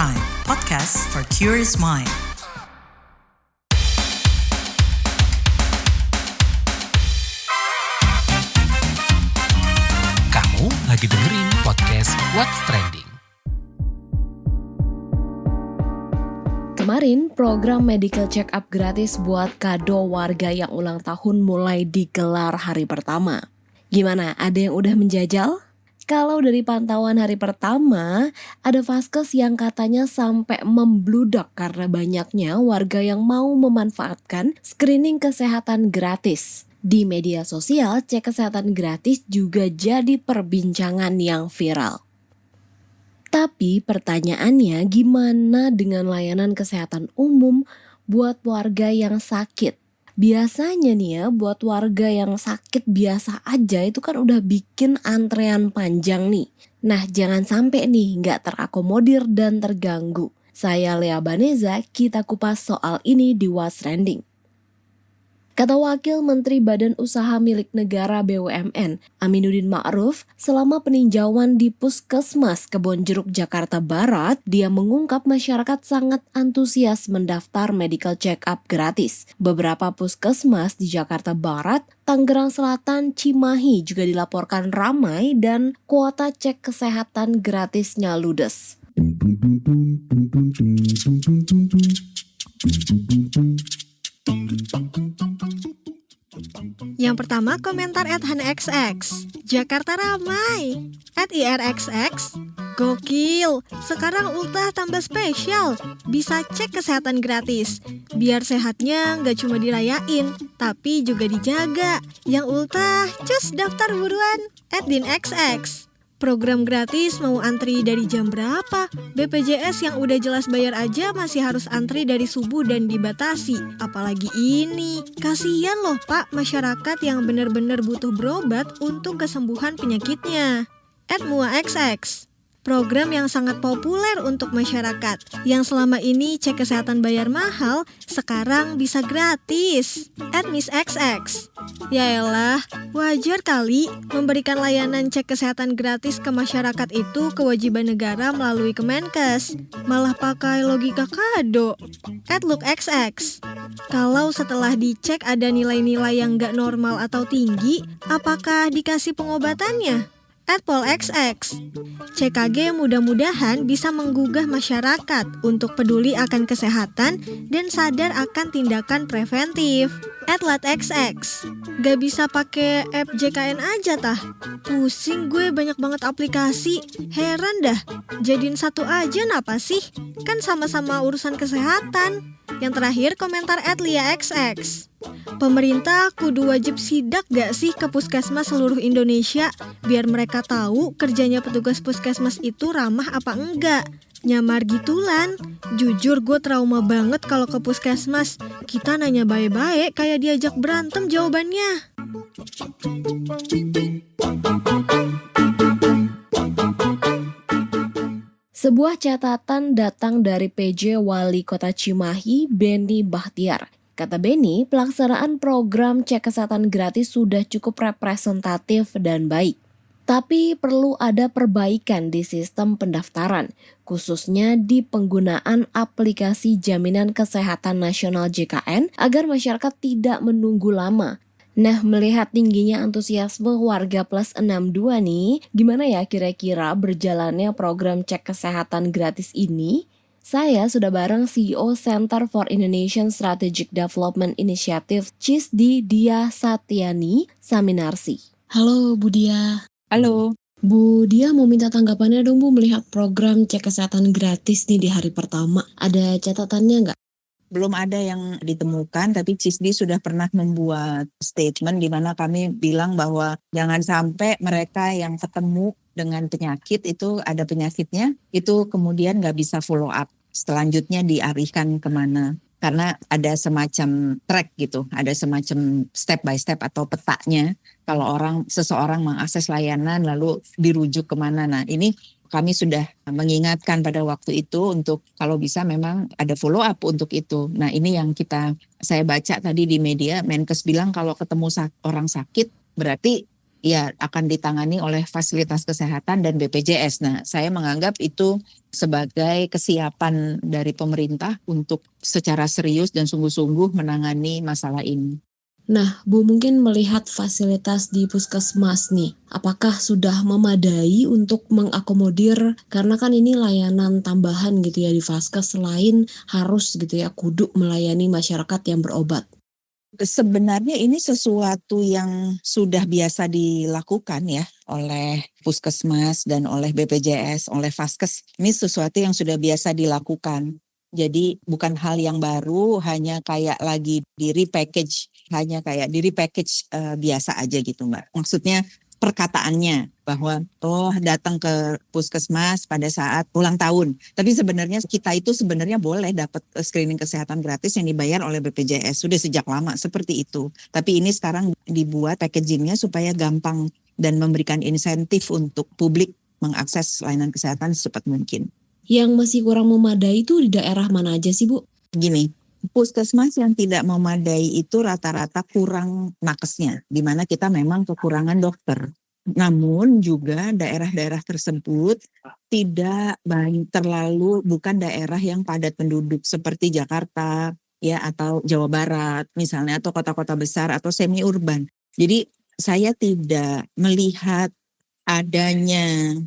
Prime, podcast for curious mind. Kamu lagi dengerin podcast What's Trending. Kemarin, program medical check-up gratis buat kado warga yang ulang tahun mulai digelar hari pertama. Gimana, ada yang udah menjajal? Kalau dari pantauan hari pertama, ada vaskes yang katanya sampai membludak karena banyaknya warga yang mau memanfaatkan screening kesehatan gratis. Di media sosial, cek kesehatan gratis juga jadi perbincangan yang viral. Tapi pertanyaannya, gimana dengan layanan kesehatan umum buat warga yang sakit? Biasanya nih ya, buat warga yang sakit biasa aja itu kan udah bikin antrean panjang nih. Nah, jangan sampai nih nggak terakomodir dan terganggu. Saya Lea Baneza, kita kupas soal ini di What's Trending. Kata Wakil Menteri Badan Usaha Milik Negara BUMN, Aminuddin Ma'ruf, selama peninjauan di Puskesmas Kebonjeruk, Jakarta Barat, dia mengungkap masyarakat sangat antusias mendaftar medical check-up gratis. Beberapa puskesmas di Jakarta Barat, Tangerang Selatan, Cimahi juga dilaporkan ramai dan kuota cek kesehatan gratisnya ludes. Yang pertama komentar @hanxx, Jakarta ramai. @irxx, gokil, sekarang ultah tambah spesial, bisa cek kesehatan gratis. Biar sehatnya nggak cuma dirayain, tapi juga dijaga. Yang ultah, cus daftar buruan. @dinxx, program gratis mau antri dari jam berapa? BPJS yang udah jelas bayar aja masih harus antri dari subuh dan dibatasi. Apalagi ini. Kasian loh Pak masyarakat yang benar-benar butuh berobat untuk kesembuhan penyakitnya. @muaxx, program yang sangat populer untuk masyarakat. Yang selama ini cek kesehatan bayar mahal, sekarang bisa gratis. @missxx, yaelah, wajar kali memberikan layanan cek kesehatan gratis ke masyarakat itu kewajiban negara melalui Kemenkes. Malah pakai logika kado. @lookxx, kalau setelah dicek ada nilai-nilai yang gak normal atau tinggi, apakah dikasih pengobatannya? @polxx, CKG mudah-mudahan bisa menggugah masyarakat untuk peduli akan kesehatan dan sadar akan tindakan preventif. @latxx, gak bisa pakai app JKN aja tah. Pusing gue banyak banget aplikasi, heran dah. Jadiin satu aja napa sih? Kan sama-sama urusan kesehatan. Yang terakhir komentar @liaxx, pemerintah kudu wajib sidak gak sih ke puskesmas seluruh Indonesia biar mereka tahu kerjanya petugas puskesmas itu ramah apa enggak. Nyamar gitulan. Jujur gue trauma banget kalau ke puskesmas. Kita nanya baik-baik kayak diajak berantem jawabannya. Sebuah catatan datang dari PJ Wali Kota Cimahi, Beni Bahtiar. Kata Beni, pelaksanaan program cek kesehatan gratis sudah cukup representatif dan baik. Tapi perlu ada perbaikan di sistem pendaftaran, khususnya di penggunaan aplikasi Jaminan Kesehatan Nasional JKN agar masyarakat tidak menunggu lama. Nah, melihat tingginya antusiasme warga plus 62 nih, gimana ya kira-kira berjalannya program cek kesehatan gratis ini? Saya sudah bareng CEO Center for Indonesian Strategic Development Initiative, CISDI, Dia Satyani Saminarsi. Halo Bu Dia. Halo. Bu Dia mau minta tanggapannya dong Bu melihat program cek kesehatan gratis nih di hari pertama. Ada catatannya nggak? Belum ada yang ditemukan, tapi CISDI sudah pernah membuat statement di mana kami bilang bahwa jangan sampai mereka yang ketemu dengan penyakit itu ada penyakitnya, itu kemudian nggak bisa follow up. Selanjutnya dialihkan kemana. Karena ada semacam track gitu, ada semacam step by step atau petanya. Kalau seseorang mengakses layanan lalu dirujuk kemana. Nah ini kami sudah mengingatkan pada waktu itu untuk kalau bisa memang ada follow up untuk itu. Nah ini yang saya baca tadi di media, Menkes bilang kalau ketemu orang sakit berarti ya akan ditangani oleh fasilitas kesehatan dan BPJS. Nah, saya menganggap itu sebagai kesiapan dari pemerintah untuk secara serius dan sungguh-sungguh menangani masalah ini. Nah, Bu mungkin melihat fasilitas di puskesmas nih, apakah sudah memadai untuk mengakomodir, karena kan ini layanan tambahan gitu ya di Vaskes selain harus gitu ya kudu melayani masyarakat yang berobat. Sebenarnya ini sesuatu yang sudah biasa dilakukan ya oleh Puskesmas dan oleh BPJS, oleh Vaskes. Ini sesuatu yang sudah biasa dilakukan. Jadi bukan hal yang baru, hanya kayak lagi di repackage, biasa aja gitu Mbak. Maksudnya perkataannya bahwa datang ke puskesmas pada saat ulang tahun. Tapi sebenarnya kita itu sebenarnya boleh dapat screening kesehatan gratis yang dibayar oleh BPJS. Sudah sejak lama seperti itu. Tapi ini sekarang dibuat packagingnya supaya gampang dan memberikan insentif untuk publik mengakses layanan kesehatan secepat mungkin. Yang masih kurang memadai itu di daerah mana aja sih Bu? Gini, puskesmas yang tidak memadai itu rata-rata kurang nakesnya, di mana kita memang kekurangan dokter. Namun juga daerah-daerah tersebut tidak bukan daerah yang padat penduduk seperti Jakarta ya atau Jawa Barat misalnya, atau kota-kota besar atau semi urban. Jadi saya tidak melihat adanya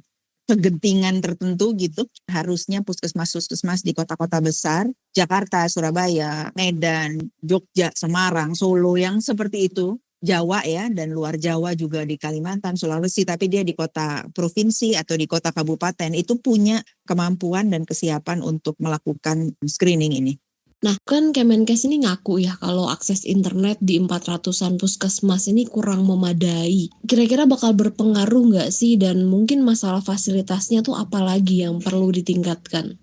kegentingan tertentu gitu. Harusnya puskesmas di kota-kota besar, Jakarta, Surabaya, Medan, Jogja, Semarang, Solo yang seperti itu. Jawa ya, dan luar Jawa juga di Kalimantan, Sulawesi, tapi dia di kota provinsi atau di kota kabupaten itu punya kemampuan dan kesiapan untuk melakukan screening ini. Nah, kan Kemenkes ini ngaku ya kalau akses internet di 400-an puskesmas ini kurang memadai. Kira-kira bakal berpengaruh nggak sih, dan mungkin masalah fasilitasnya tuh apa lagi yang perlu ditingkatkan?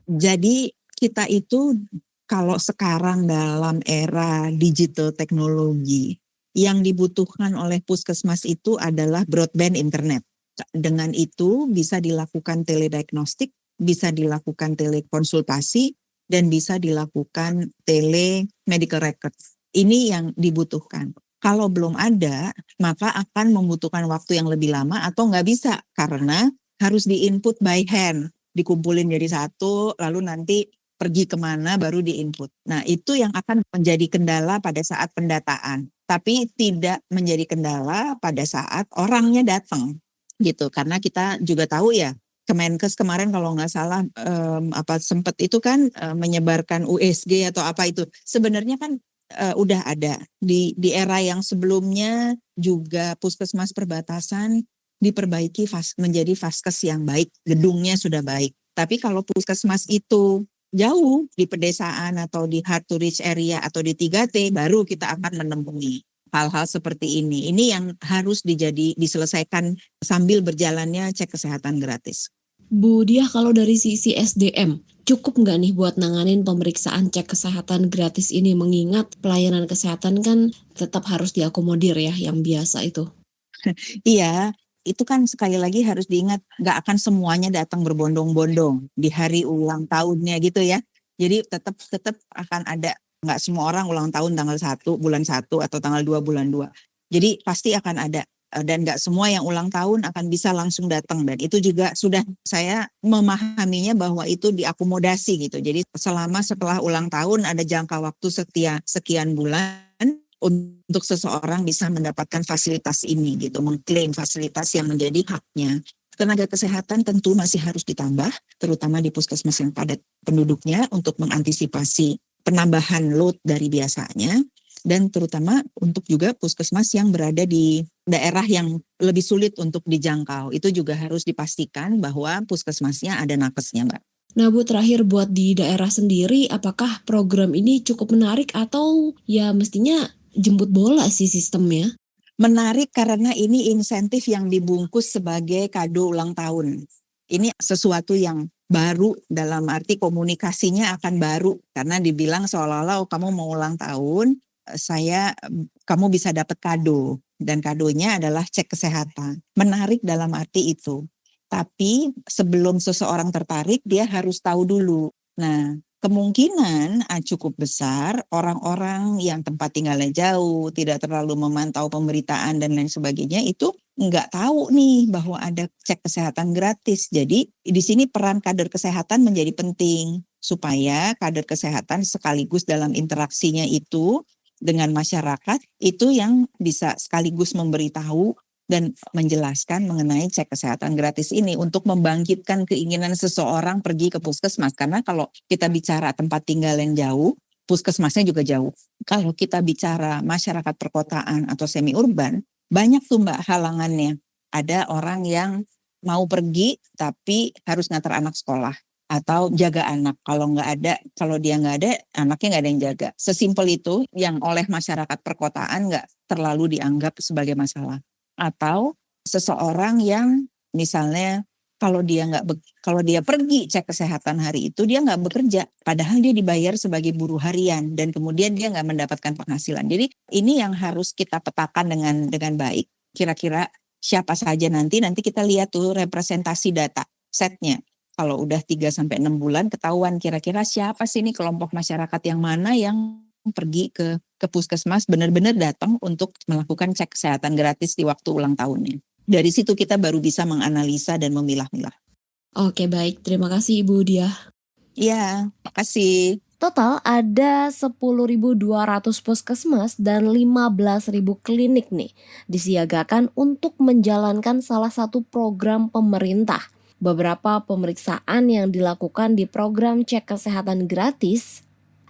Jadi kita itu kalau sekarang dalam era digital teknologi, yang dibutuhkan oleh puskesmas itu adalah broadband internet. Dengan itu bisa dilakukan telediagnostik, bisa dilakukan telekonsultasi, dan bisa dilakukan telemedical records. Ini yang dibutuhkan. Kalau belum ada, maka akan membutuhkan waktu yang lebih lama atau nggak bisa karena harus di-input by hand. Dikumpulin jadi satu, lalu nanti pergi kemana baru di-input. Nah, itu yang akan menjadi kendala pada saat pendataan. Tapi tidak menjadi kendala pada saat orangnya datang gitu. Karena kita juga tahu ya, Kemenkes kemarin kalau nggak salah sempat itu kan menyebarkan USG atau apa itu. Sebenarnya kan udah ada di era yang sebelumnya juga puskesmas perbatasan diperbaiki menjadi vaskes yang baik, gedungnya sudah baik. Tapi kalau puskesmas itu jauh di pedesaan atau di hard to reach area atau di 3T, baru kita akan menemui hal-hal seperti ini. Ini yang harus diselesaikan sambil berjalannya cek kesehatan gratis. Bu Diah, kalau dari sisi SDM, cukup nggak nih buat nanganin pemeriksaan cek kesehatan gratis ini, mengingat pelayanan kesehatan kan tetap harus diakomodir ya yang biasa itu? Iya, itu kan sekali lagi harus diingat, nggak akan semuanya datang berbondong-bondong di hari ulang tahunnya gitu ya. Jadi tetap akan ada, nggak semua orang ulang tahun tanggal 1 bulan 1 atau tanggal 2 bulan 2. Jadi pasti akan ada, dan nggak semua yang ulang tahun akan bisa langsung datang, dan itu juga sudah saya memahaminya bahwa itu diakomodasi gitu. Jadi setelah ulang tahun ada jangka waktu sekian bulan untuk seseorang bisa mendapatkan fasilitas ini gitu, mengklaim fasilitas yang menjadi haknya. Tenaga kesehatan tentu masih harus ditambah, terutama di puskesmas yang padat penduduknya untuk mengantisipasi penambahan load dari biasanya, dan terutama untuk juga puskesmas yang berada di daerah yang lebih sulit untuk dijangkau. Itu juga harus dipastikan bahwa puskesmasnya ada nakesnya, Mbak. Nah Bu, terakhir buat di daerah sendiri, apakah program ini cukup menarik atau ya mestinya jemput bola sih sistemnya? Menarik karena ini insentif yang dibungkus sebagai kado ulang tahun. Ini sesuatu yang baru, dalam arti komunikasinya akan baru karena dibilang seolah-olah kamu mau ulang tahun, kamu bisa dapat kado, dan kadonya adalah cek kesehatan. Menarik dalam arti itu. Tapi sebelum seseorang tertarik, dia harus tahu dulu. Nah, kemungkinan cukup besar orang-orang yang tempat tinggalnya jauh, tidak terlalu memantau pemberitaan dan lain sebagainya itu nggak tahu nih bahwa ada cek kesehatan gratis. Jadi di sini peran kader kesehatan menjadi penting supaya kader kesehatan sekaligus dalam interaksinya itu dengan masyarakat itu yang bisa sekaligus memberitahu dan menjelaskan mengenai cek kesehatan gratis ini untuk membangkitkan keinginan seseorang pergi ke puskesmas. Karena kalau kita bicara tempat tinggal yang jauh, puskesmasnya juga jauh. Kalau kita bicara masyarakat perkotaan atau semi urban, banyak tuh Mbak halangannya. Ada orang yang mau pergi tapi harus ngantar anak sekolah atau jaga anak. Kalau dia nggak ada, anaknya nggak ada yang jaga. Sesimpel itu yang oleh masyarakat perkotaan nggak terlalu dianggap sebagai masalah. Atau seseorang yang misalnya kalau dia pergi cek kesehatan hari itu dia nggak bekerja, padahal dia dibayar sebagai buruh harian dan kemudian dia nggak mendapatkan penghasilan. Jadi ini yang harus kita petakan dengan baik. Kira-kira siapa saja nanti kita lihat tuh representasi data setnya. Kalau udah 3-6 bulan ketahuan kira-kira siapa sih ini kelompok masyarakat yang mana yang pergi ke puskesmas benar-benar datang untuk melakukan cek kesehatan gratis di waktu ulang tahunnya. Dari situ kita baru bisa menganalisa dan memilah-milah. Oke, baik. Terima kasih Ibu Diah. Iya, makasih. Total ada 10.200 puskesmas dan 15.000 klinik nih disiagakan untuk menjalankan salah satu program pemerintah. Beberapa pemeriksaan yang dilakukan di program cek kesehatan gratis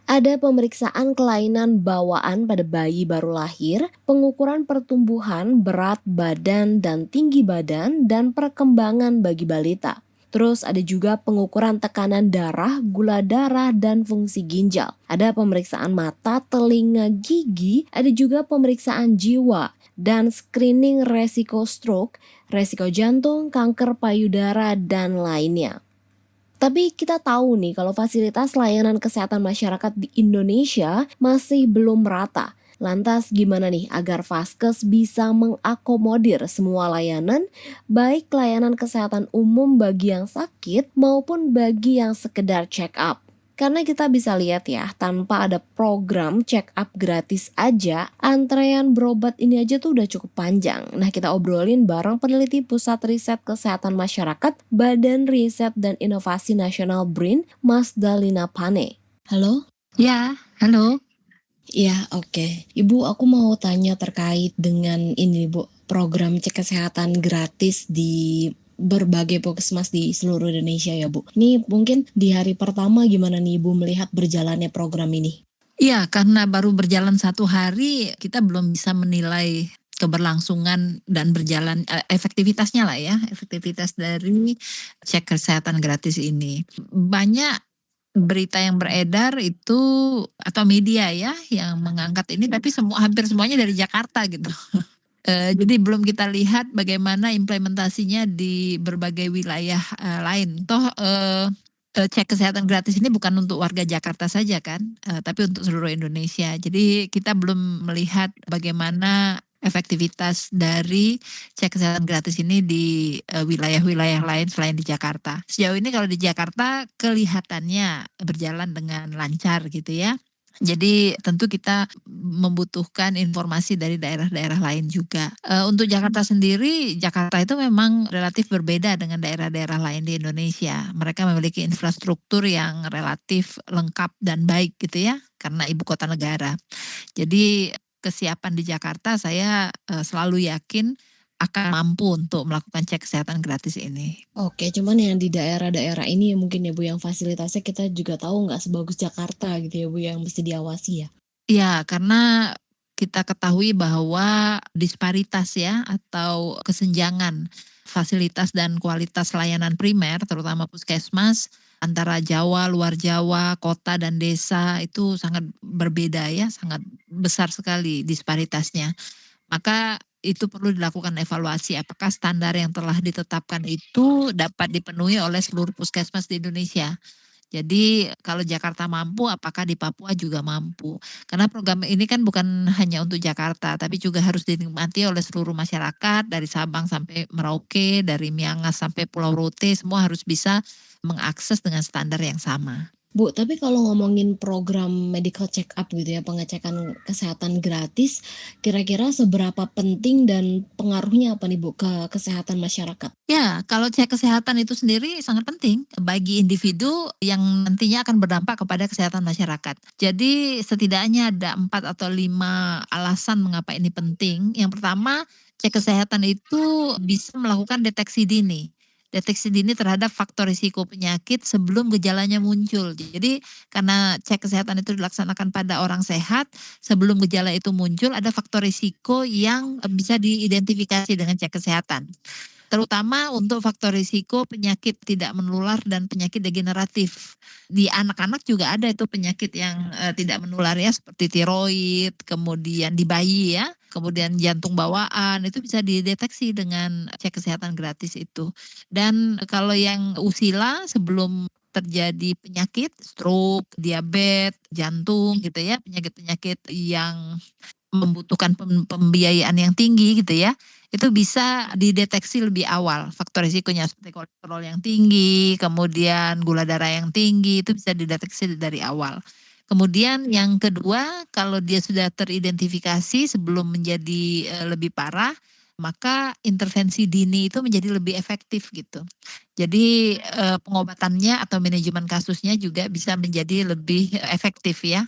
ada pemeriksaan kelainan bawaan pada bayi baru lahir, pengukuran pertumbuhan, berat badan dan tinggi badan, dan perkembangan bagi balita. Terus ada juga pengukuran tekanan darah, gula darah, dan fungsi ginjal. Ada pemeriksaan mata, telinga, gigi, ada juga pemeriksaan jiwa, dan screening resiko stroke, resiko jantung, kanker payudara, dan lainnya. Tapi kita tahu nih kalau fasilitas layanan kesehatan masyarakat di Indonesia masih belum merata. Lantas gimana nih agar Vaskes bisa mengakomodir semua layanan, baik layanan kesehatan umum bagi yang sakit maupun bagi yang sekedar check up? Karena kita bisa lihat ya, tanpa ada program check up gratis aja, antrean berobat ini aja tuh udah cukup panjang. Nah, kita obrolin bareng peneliti Pusat Riset Kesehatan Masyarakat, Badan Riset dan Inovasi Nasional BRIN, Mas Dalina Pane. Halo? Ya, halo. Ya, oke. Ibu, aku mau tanya terkait dengan ini, Bu, program cek kesehatan gratis di berbagai puskesmas di seluruh Indonesia ya Bu. Ini mungkin di hari pertama gimana nih Ibu melihat berjalannya program ini? Iya, karena baru berjalan 1 hari, kita belum bisa menilai keberlangsungan dan berjalan efektivitasnya lah ya, efektivitas dari cek kesehatan gratis ini. Banyak berita yang beredar itu atau media ya yang mengangkat ini, tapi hampir semuanya dari Jakarta gitu. Jadi belum kita lihat bagaimana implementasinya di berbagai wilayah lain. Cek kesehatan gratis ini bukan untuk warga Jakarta saja kan, tapi untuk seluruh Indonesia. Jadi kita belum melihat bagaimana efektivitas dari cek kesehatan gratis ini di wilayah-wilayah lain selain di Jakarta. Sejauh ini kalau di Jakarta kelihatannya berjalan dengan lancar gitu ya. Jadi tentu kita membutuhkan informasi dari daerah-daerah lain juga. Untuk Jakarta sendiri, Jakarta itu memang relatif berbeda dengan daerah-daerah lain di Indonesia. Mereka memiliki infrastruktur yang relatif lengkap dan baik gitu ya, karena ibu kota negara. Jadi kesiapan di Jakarta saya selalu yakin akan mampu untuk melakukan cek kesehatan gratis ini. Oke, cuman yang di daerah-daerah ini mungkin ya Bu yang fasilitasnya kita juga tahu nggak sebagus Jakarta gitu ya Bu yang mesti diawasi ya. Iya, karena kita ketahui bahwa disparitas ya atau kesenjangan fasilitas dan kualitas layanan primer terutama puskesmas antara Jawa, luar Jawa, kota dan desa itu sangat berbeda ya, sangat besar sekali disparitasnya. Maka itu perlu dilakukan evaluasi apakah standar yang telah ditetapkan itu dapat dipenuhi oleh seluruh puskesmas di Indonesia. Jadi kalau Jakarta mampu, apakah di Papua juga mampu? Karena program ini kan bukan hanya untuk Jakarta, tapi juga harus dinikmati oleh seluruh masyarakat dari Sabang sampai Merauke, dari Miangas sampai Pulau Rote, semua harus bisa mengakses dengan standar yang sama. Bu, tapi kalau ngomongin program medical check up gitu ya, pengecekan kesehatan gratis, kira-kira seberapa penting dan pengaruhnya apa nih Bu ke kesehatan masyarakat? Ya, kalau cek kesehatan itu sendiri sangat penting bagi individu yang nantinya akan berdampak kepada kesehatan masyarakat. Jadi setidaknya ada 4 atau 5 alasan mengapa ini penting. Yang pertama, cek kesehatan itu bisa melakukan deteksi dini. Deteksi dini terhadap faktor risiko penyakit sebelum gejalanya muncul. Jadi karena cek kesehatan itu dilaksanakan pada orang sehat, sebelum gejala itu muncul ada faktor risiko yang bisa diidentifikasi dengan cek kesehatan. Terutama untuk faktor risiko penyakit tidak menular dan penyakit degeneratif. Di anak-anak juga ada itu penyakit yang tidak menular ya, seperti tiroid, kemudian di bayi ya, kemudian jantung bawaan, itu bisa dideteksi dengan cek kesehatan gratis itu. Dan kalau yang usila sebelum terjadi penyakit, stroke, diabetes, jantung gitu ya, penyakit-penyakit yang membutuhkan pembiayaan yang tinggi gitu ya, itu bisa dideteksi lebih awal faktor risikonya seperti kolesterol yang tinggi, kemudian gula darah yang tinggi, itu bisa dideteksi dari awal. Kemudian yang kedua, kalau dia sudah teridentifikasi sebelum menjadi lebih parah, maka intervensi dini itu menjadi lebih efektif gitu. Jadi pengobatannya atau manajemen kasusnya juga bisa menjadi lebih efektif ya.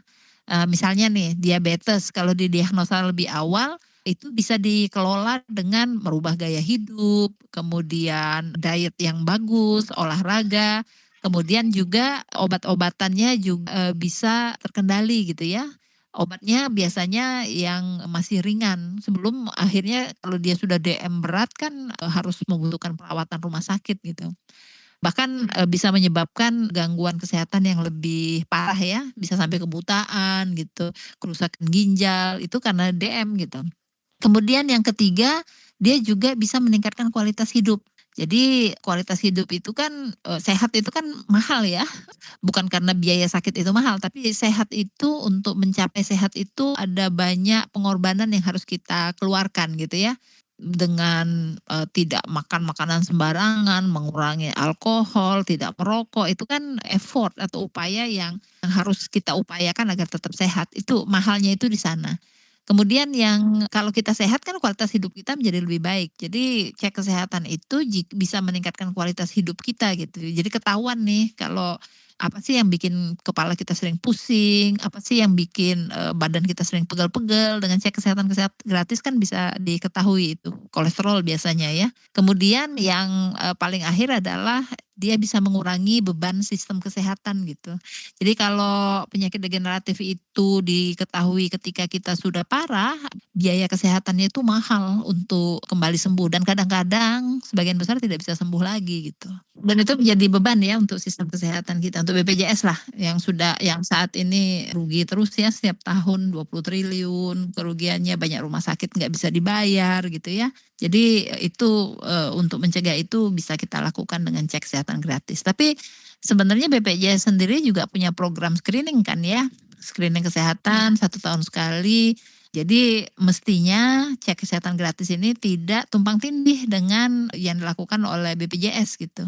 Misalnya nih diabetes kalau didiagnosa lebih awal itu bisa dikelola dengan merubah gaya hidup, kemudian diet yang bagus, olahraga, kemudian juga obat-obatannya juga bisa terkendali gitu ya. Obatnya biasanya yang masih ringan sebelum akhirnya kalau dia sudah DM berat kan harus membutuhkan perawatan rumah sakit gitu. Bahkan bisa menyebabkan gangguan kesehatan yang lebih parah ya, bisa sampai kebutaan gitu, kerusakan ginjal, itu karena DM gitu. Kemudian yang ketiga, dia juga bisa meningkatkan kualitas hidup. Jadi kualitas hidup itu kan, sehat itu kan mahal ya, bukan karena biaya sakit itu mahal, tapi sehat itu untuk mencapai sehat itu ada banyak pengorbanan yang harus kita keluarkan gitu ya. Dengan tidak makan makanan sembarangan, mengurangi alkohol, tidak merokok, itu kan effort atau upaya yang harus kita upayakan agar tetap sehat. Itu mahalnya itu di sana. Kemudian yang kalau kita sehat kan kualitas hidup kita menjadi lebih baik. Jadi cek kesehatan itu bisa meningkatkan kualitas hidup kita gitu. Jadi ketahuan nih kalau apa sih yang bikin kepala kita sering pusing, apa sih yang bikin badan kita sering pegal-pegal. Dengan cek kesehatan gratis kan bisa diketahui itu, kolesterol biasanya ya. Kemudian yang paling akhir adalah dia bisa mengurangi beban sistem kesehatan gitu. Jadi kalau penyakit degeneratif itu diketahui ketika kita sudah parah, biaya kesehatannya itu mahal untuk kembali sembuh dan kadang-kadang sebagian besar tidak bisa sembuh lagi gitu. Dan itu menjadi beban ya untuk sistem kesehatan kita, untuk BPJS lah yang saat ini rugi terus ya setiap tahun 20 triliun, kerugiannya banyak rumah sakit nggak bisa dibayar gitu ya. Jadi itu untuk mencegah itu bisa kita lakukan dengan cek kesehatan gratis. Tapi sebenarnya BPJS sendiri juga punya program screening kan ya, screening kesehatan 1 tahun sekali. Jadi mestinya cek kesehatan gratis ini tidak tumpang tindih dengan yang dilakukan oleh BPJS gitu.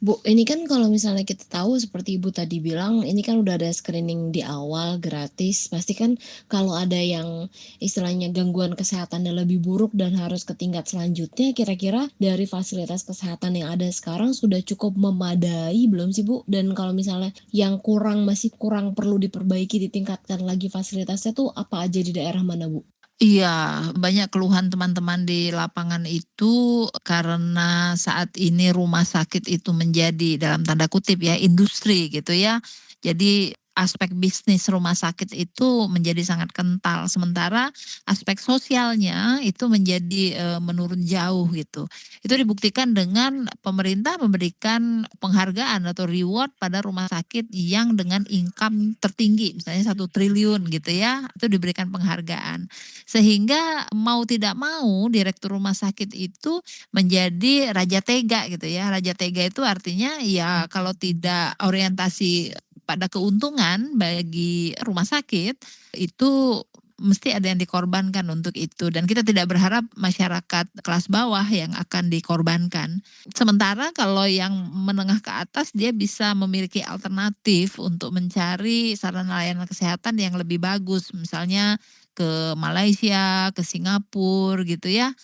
Bu, ini kan kalau misalnya kita tahu seperti Ibu tadi bilang, ini kan udah ada screening di awal gratis. Pasti kan kalau ada yang istilahnya gangguan kesehatan yang lebih buruk dan harus ke tingkat selanjutnya, kira-kira dari fasilitas kesehatan yang ada sekarang sudah cukup memadai belum sih Bu? Dan kalau misalnya yang masih kurang perlu diperbaiki, ditingkatkan lagi fasilitasnya tuh apa aja di daerah mana Bu? Iya, banyak keluhan teman-teman di lapangan itu karena saat ini rumah sakit itu menjadi dalam tanda kutip ya industri gitu ya. Jadi aspek bisnis rumah sakit itu menjadi sangat kental. Sementara aspek sosialnya itu menjadi menurun jauh gitu. Itu dibuktikan dengan pemerintah memberikan penghargaan atau reward pada rumah sakit yang dengan income tertinggi. Misalnya 1 triliun gitu ya, itu diberikan penghargaan. Sehingga mau tidak mau direktur rumah sakit itu menjadi raja tega gitu ya. Raja tega itu artinya ya kalau tidak orientasi pada keuntungan bagi rumah sakit itu mesti ada yang dikorbankan untuk itu. Dan kita tidak berharap masyarakat kelas bawah yang akan dikorbankan. Sementara kalau yang menengah ke atas dia bisa memiliki alternatif untuk mencari sarana layanan kesehatan yang lebih bagus. Misalnya ke Malaysia, ke Singapura gitu ya.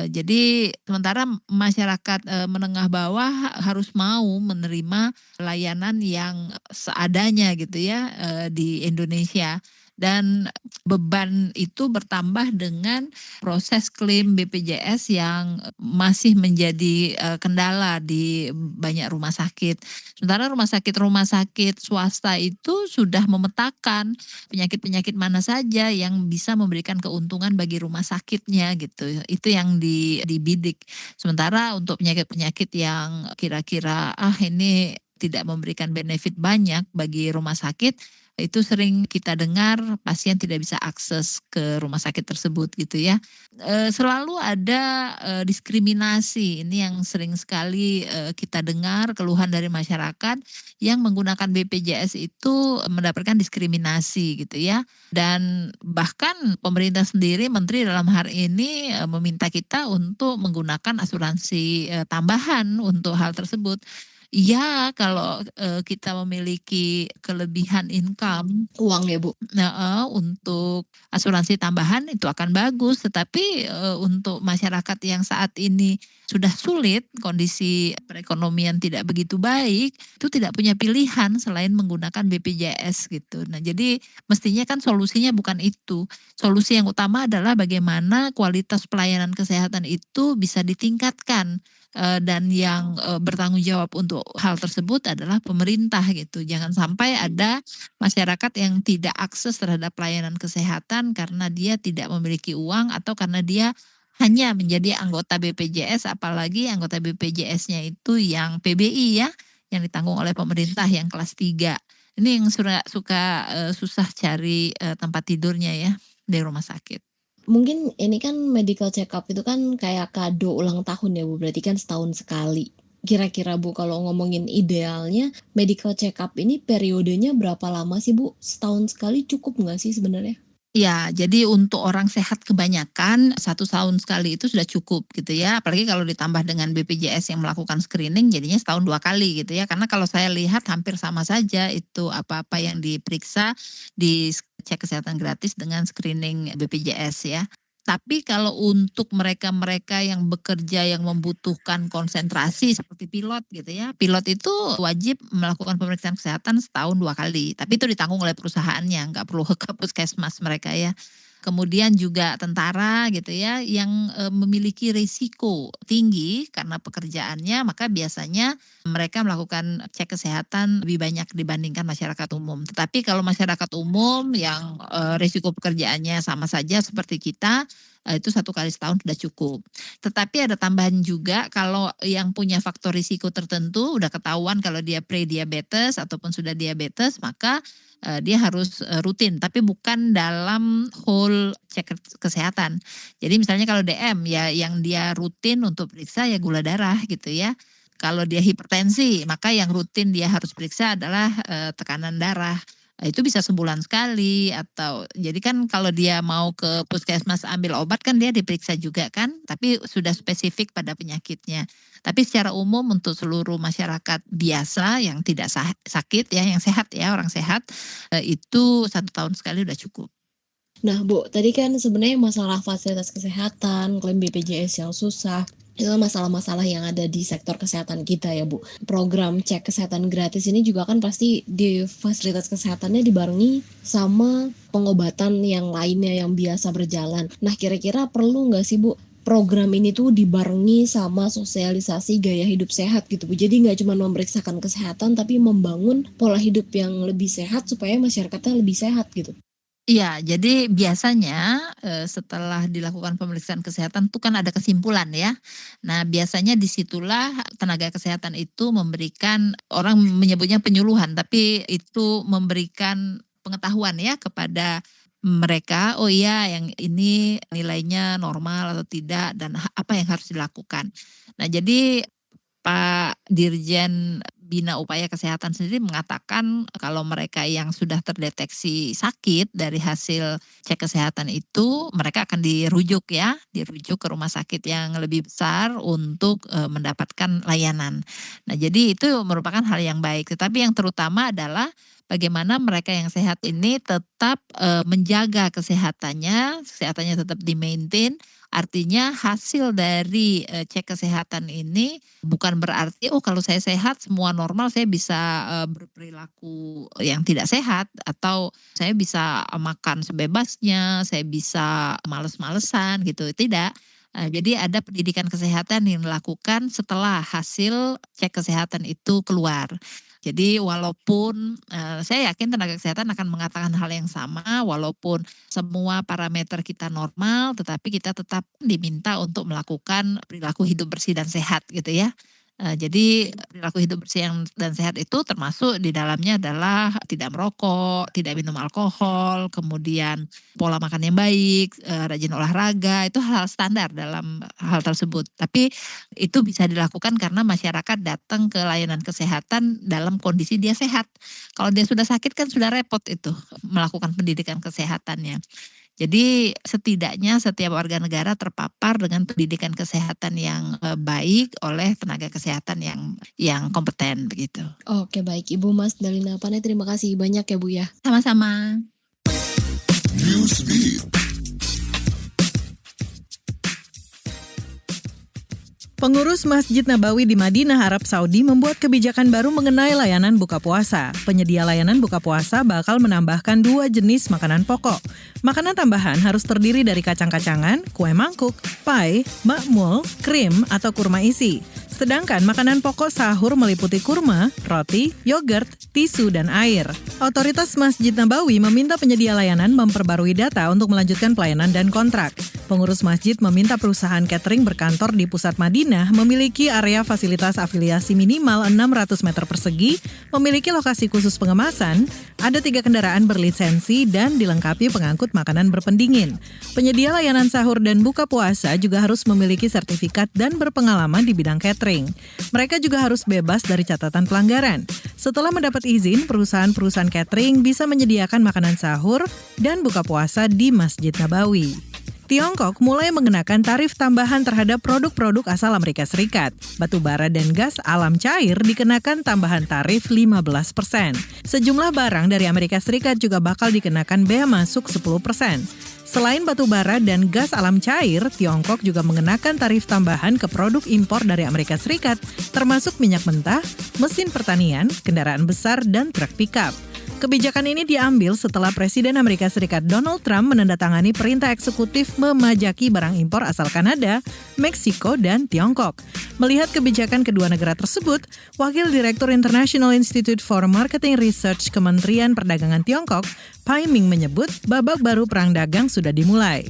Jadi sementara masyarakat menengah bawah harus mau menerima layanan yang seadanya gitu ya di Indonesia. Dan beban itu bertambah dengan proses klaim BPJS yang masih menjadi kendala di banyak rumah sakit. Sementara rumah sakit swasta itu sudah memetakan penyakit-penyakit mana saja yang bisa memberikan keuntungan bagi rumah sakitnya gitu. Itu yang dibidik. Sementara untuk penyakit-penyakit yang kira-kira ini tidak memberikan benefit banyak bagi rumah sakit, itu sering kita dengar pasien tidak bisa akses ke rumah sakit tersebut gitu ya. Selalu ada diskriminasi, ini yang sering sekali kita dengar keluhan dari masyarakat yang menggunakan BPJS itu mendapatkan diskriminasi gitu ya. Dan bahkan pemerintah sendiri, menteri dalam hari ini meminta kita untuk menggunakan asuransi tambahan untuk hal tersebut. Iya, kalau kita memiliki kelebihan income Uang ya Bu? untuk asuransi tambahan itu akan bagus. Tetapi untuk masyarakat yang saat ini sudah sulit, kondisi perekonomian tidak begitu baik, itu tidak punya pilihan selain menggunakan BPJS gitu. Nah, jadi mestinya kan solusinya bukan itu. Solusi yang utama adalah bagaimana kualitas pelayanan kesehatan itu bisa ditingkatkan. Dan yang bertanggung jawab untuk hal tersebut adalah pemerintah gitu. Jangan sampai ada masyarakat yang tidak akses terhadap pelayanan kesehatan karena dia tidak memiliki uang atau karena dia hanya menjadi anggota BPJS, apalagi anggota BPJS-nya itu yang PBI ya, yang ditanggung oleh pemerintah yang kelas 3. Ini yang susah cari tempat tidurnya ya di rumah sakit. Mungkin ini kan medical check up itu kan kayak kado ulang tahun ya Bu, berarti kan setahun sekali. Kira-kira Bu kalau ngomongin idealnya medical check up ini periodenya berapa lama sih Bu? Setahun sekali cukup nggak sih sebenarnya? Ya, jadi untuk orang sehat kebanyakan 1 tahun sekali itu sudah cukup gitu ya. Apalagi kalau ditambah dengan BPJS yang melakukan screening jadinya setahun 2 kali gitu ya. Karena kalau saya lihat hampir sama saja itu apa-apa yang diperiksa di cek kesehatan gratis dengan screening BPJS ya. Tapi kalau untuk mereka-mereka yang bekerja yang membutuhkan konsentrasi seperti pilot gitu ya. Pilot itu wajib melakukan pemeriksaan kesehatan setahun 2 kali. Tapi itu ditanggung oleh perusahaannya, nggak perlu ke puskesmas mereka ya. Kemudian juga tentara gitu ya yang memiliki risiko tinggi karena pekerjaannya, maka biasanya mereka melakukan cek kesehatan lebih banyak dibandingkan masyarakat umum. Tetapi kalau masyarakat umum yang risiko pekerjaannya sama saja seperti kita, itu 1 kali setahun sudah cukup. Tetapi ada tambahan juga kalau yang punya faktor risiko tertentu udah ketahuan kalau dia pre-diabetes ataupun sudah diabetes, maka dia harus rutin, tapi bukan dalam whole cek kesehatan. Jadi misalnya kalau DM ya yang dia rutin untuk periksa ya gula darah gitu ya. Kalau dia hipertensi, maka yang rutin dia harus periksa adalah tekanan darah. Itu bisa sebulan sekali atau jadi kan kalau dia mau ke puskesmas ambil obat kan dia diperiksa juga kan, tapi sudah spesifik pada penyakitnya. Tapi secara umum untuk seluruh masyarakat biasa yang tidak sakit ya, yang sehat ya, orang sehat itu 1 tahun sekali udah cukup. Nah Bu, tadi kan sebenarnya masalah fasilitas kesehatan, klaim BPJS yang susah, itu masalah-masalah yang ada di sektor kesehatan kita ya Bu. Program cek kesehatan gratis ini juga kan pasti di fasilitas kesehatannya dibarengi sama pengobatan yang lainnya yang biasa berjalan. Nah kira-kira perlu nggak sih Bu program ini tuh dibarengi sama sosialisasi gaya hidup sehat gitu Bu. Jadi nggak cuma memeriksakan kesehatan tapi membangun pola hidup yang lebih sehat supaya masyarakatnya lebih sehat gitu. Iya, jadi biasanya setelah dilakukan pemeriksaan kesehatan itu kan ada kesimpulan ya. Nah biasanya disitulah tenaga kesehatan itu memberikan, orang menyebutnya penyuluhan, tapi itu memberikan pengetahuan ya kepada mereka, oh iya yang ini nilainya normal atau tidak dan apa yang harus dilakukan. Nah jadi Pak Dirjen Bina Upaya Kesehatan sendiri mengatakan kalau mereka yang sudah terdeteksi sakit dari hasil cek kesehatan itu, mereka akan dirujuk ke rumah sakit yang lebih besar untuk mendapatkan layanan. Nah, jadi itu merupakan hal yang baik. Tetapi yang terutama adalah bagaimana mereka yang sehat ini tetap menjaga kesehatannya tetap di-maintain. Artinya hasil dari cek kesehatan ini bukan berarti kalau saya sehat semua normal, saya bisa berperilaku yang tidak sehat, atau saya bisa makan sebebasnya, saya bisa males-malesan gitu. Tidak. Jadi ada pendidikan kesehatan yang dilakukan setelah hasil cek kesehatan itu keluar. Jadi walaupun saya yakin tenaga kesehatan akan mengatakan hal yang sama, walaupun semua parameter kita normal, tetapi kita tetap diminta untuk melakukan perilaku hidup bersih dan sehat gitu ya. Jadi perilaku hidup bersih dan sehat itu termasuk di dalamnya adalah tidak merokok, tidak minum alkohol, kemudian pola makan yang baik, rajin olahraga, itu hal standar dalam hal tersebut. Tapi itu bisa dilakukan karena masyarakat datang ke layanan kesehatan dalam kondisi dia sehat. Kalau dia sudah sakit kan sudah repot itu melakukan pendidikan kesehatannya. Jadi setidaknya setiap warga negara terpapar dengan pendidikan kesehatan yang baik oleh tenaga kesehatan yang kompeten begitu. Oke, baik Ibu Mas Dalina Pane, terima kasih banyak ya Bu ya. Sama-sama. Pengurus Masjid Nabawi di Madinah, Arab Saudi membuat kebijakan baru mengenai layanan buka puasa. Penyedia layanan buka puasa bakal menambahkan 2 jenis makanan pokok. Makanan tambahan harus terdiri dari kacang-kacangan, kue mangkuk, pie, makmul, krim, atau kurma isi. Sedangkan makanan pokok sahur meliputi kurma, roti, yogurt, tisu, dan air. Otoritas Masjid Nabawi meminta penyedia layanan memperbarui data untuk melanjutkan pelayanan dan kontrak. Pengurus masjid meminta perusahaan catering berkantor di pusat Madinah memiliki area fasilitas afiliasi minimal 600 meter persegi, memiliki lokasi khusus pengemasan, ada 3 kendaraan berlisensi, dan dilengkapi pengangkut makanan berpendingin. Penyedia layanan sahur dan buka puasa juga harus memiliki sertifikat dan berpengalaman di bidang catering. Mereka juga harus bebas dari catatan pelanggaran. Setelah mendapat izin, perusahaan-perusahaan catering bisa menyediakan makanan sahur dan buka puasa di Masjid Nabawi. Tiongkok mulai mengenakan tarif tambahan terhadap produk-produk asal Amerika Serikat. Batu bara dan gas alam cair dikenakan tambahan tarif 15%. Sejumlah barang dari Amerika Serikat juga bakal dikenakan bea masuk 10%. Selain batu bara dan gas alam cair, Tiongkok juga mengenakan tarif tambahan ke produk impor dari Amerika Serikat, termasuk minyak mentah, mesin pertanian, kendaraan besar, dan truk pickup. Kebijakan ini diambil setelah Presiden Amerika Serikat Donald Trump menandatangani perintah eksekutif memajaki barang impor asal Kanada, Meksiko, dan Tiongkok. Melihat kebijakan kedua negara tersebut, Wakil Direktur International Institute for Marketing Research Kementerian Perdagangan Tiongkok, Pai Ming menyebut babak baru perang dagang sudah dimulai.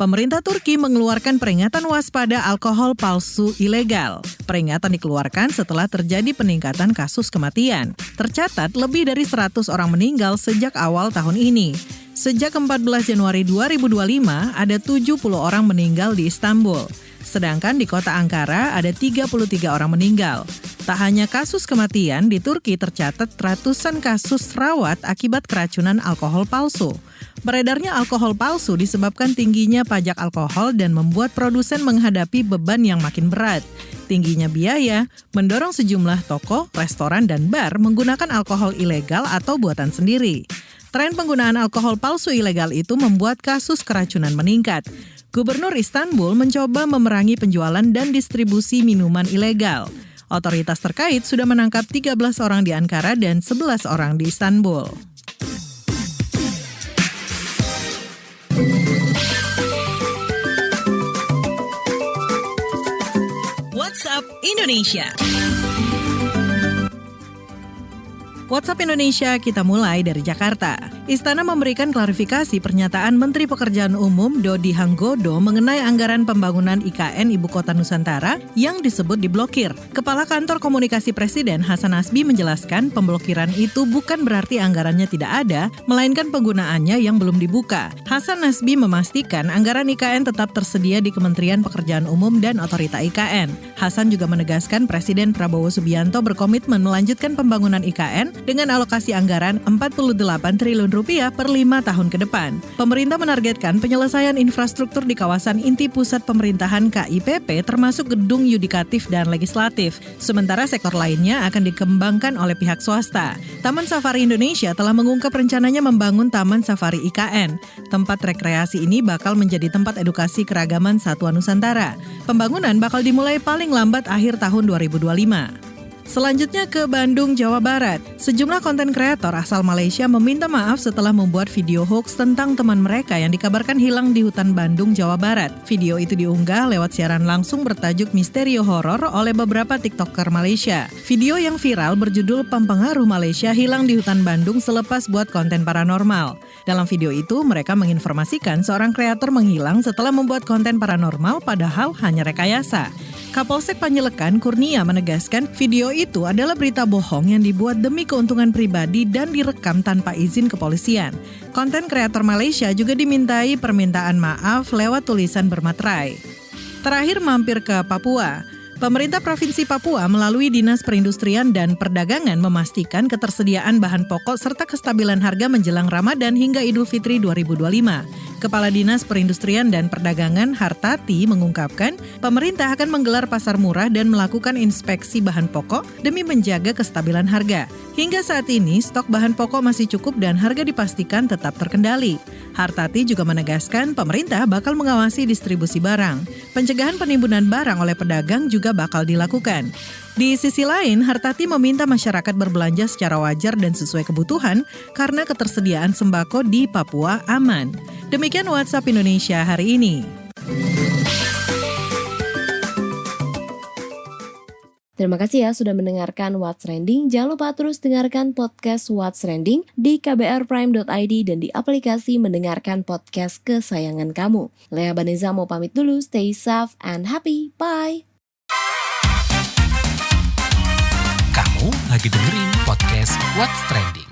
Pemerintah Turki mengeluarkan peringatan waspada alkohol palsu ilegal. Peringatan dikeluarkan setelah terjadi peningkatan kasus kematian. Tercatat lebih dari 100 orang meninggal sejak awal tahun ini. Sejak 14 Januari 2025, ada 70 orang meninggal di Istanbul. Sedangkan di kota Ankara ada 33 orang meninggal. Tak hanya kasus kematian, di Turki tercatat ratusan kasus rawat akibat keracunan alkohol palsu. Beredarnya alkohol palsu disebabkan tingginya pajak alkohol dan membuat produsen menghadapi beban yang makin berat. Tingginya biaya mendorong sejumlah toko, restoran, dan bar menggunakan alkohol ilegal atau buatan sendiri. Tren penggunaan alkohol palsu ilegal itu membuat kasus keracunan meningkat. Gubernur Istanbul mencoba memerangi penjualan dan distribusi minuman ilegal. Otoritas terkait sudah menangkap 13 orang di Ankara dan 11 orang di Istanbul. WhatsApp Indonesia. WhatsApp Indonesia, kita mulai dari Jakarta. Istana memberikan klarifikasi pernyataan Menteri Pekerjaan Umum Dodi Hanggodo mengenai anggaran pembangunan IKN Ibu Kota Nusantara yang disebut diblokir. Kepala Kantor Komunikasi Presiden Hasan Nasbi menjelaskan pemblokiran itu bukan berarti anggarannya tidak ada, melainkan penggunaannya yang belum dibuka. Hasan Nasbi memastikan anggaran IKN tetap tersedia di Kementerian Pekerjaan Umum dan Otorita IKN. Hasan juga menegaskan Presiden Prabowo Subianto berkomitmen melanjutkan pembangunan IKN dengan alokasi anggaran 48 triliun rupiah per 5 tahun ke depan. Pemerintah menargetkan penyelesaian infrastruktur di kawasan inti pusat pemerintahan KIPP termasuk gedung yudikatif dan legislatif. Sementara sektor lainnya akan dikembangkan oleh pihak swasta. Taman Safari Indonesia telah mengungkap rencananya membangun Taman Safari IKN. Tempat rekreasi ini bakal menjadi tempat edukasi keragaman satwa Nusantara. Pembangunan bakal dimulai paling lambat akhir tahun 2025. Selanjutnya ke Bandung, Jawa Barat. Sejumlah konten kreator asal Malaysia meminta maaf setelah membuat video hoax tentang teman mereka yang dikabarkan hilang di hutan Bandung, Jawa Barat. Video itu diunggah lewat siaran langsung bertajuk Misteri Horor oleh beberapa TikToker Malaysia. Video yang viral berjudul Pempengaruh Malaysia hilang di hutan Bandung selepas buat konten paranormal. Dalam video itu, mereka menginformasikan seorang kreator menghilang setelah membuat konten paranormal padahal hanya rekayasa. Kapolsek Panjelekan, Kurnia, menegaskan video itu adalah berita bohong yang dibuat demi keuntungan pribadi dan direkam tanpa izin kepolisian. Konten kreator Malaysia juga dimintai permintaan maaf lewat tulisan bermaterai. Terakhir mampir ke Papua. Pemerintah Provinsi Papua melalui Dinas Perindustrian dan Perdagangan memastikan ketersediaan bahan pokok serta kestabilan harga menjelang Ramadan hingga Idul Fitri 2025. Kepala Dinas Perindustrian dan Perdagangan Hartati mengungkapkan pemerintah akan menggelar pasar murah dan melakukan inspeksi bahan pokok demi menjaga kestabilan harga. Hingga saat ini, stok bahan pokok masih cukup dan harga dipastikan tetap terkendali. Hartati juga menegaskan pemerintah bakal mengawasi distribusi barang. Pencegahan penimbunan barang oleh pedagang juga bakal dilakukan. Di sisi lain, Hartati meminta masyarakat berbelanja secara wajar dan sesuai kebutuhan karena ketersediaan sembako di Papua aman. Demikian WhatsApp Indonesia hari ini. Terima kasih ya sudah mendengarkan What's Trending. Jangan lupa terus dengarkan podcast What's Trending di kbrprime.id dan di aplikasi mendengarkan podcast kesayangan kamu. Lea Baneza mau pamit dulu. Stay safe and happy. Bye! Kamu lagi dengerin podcast What's Trending.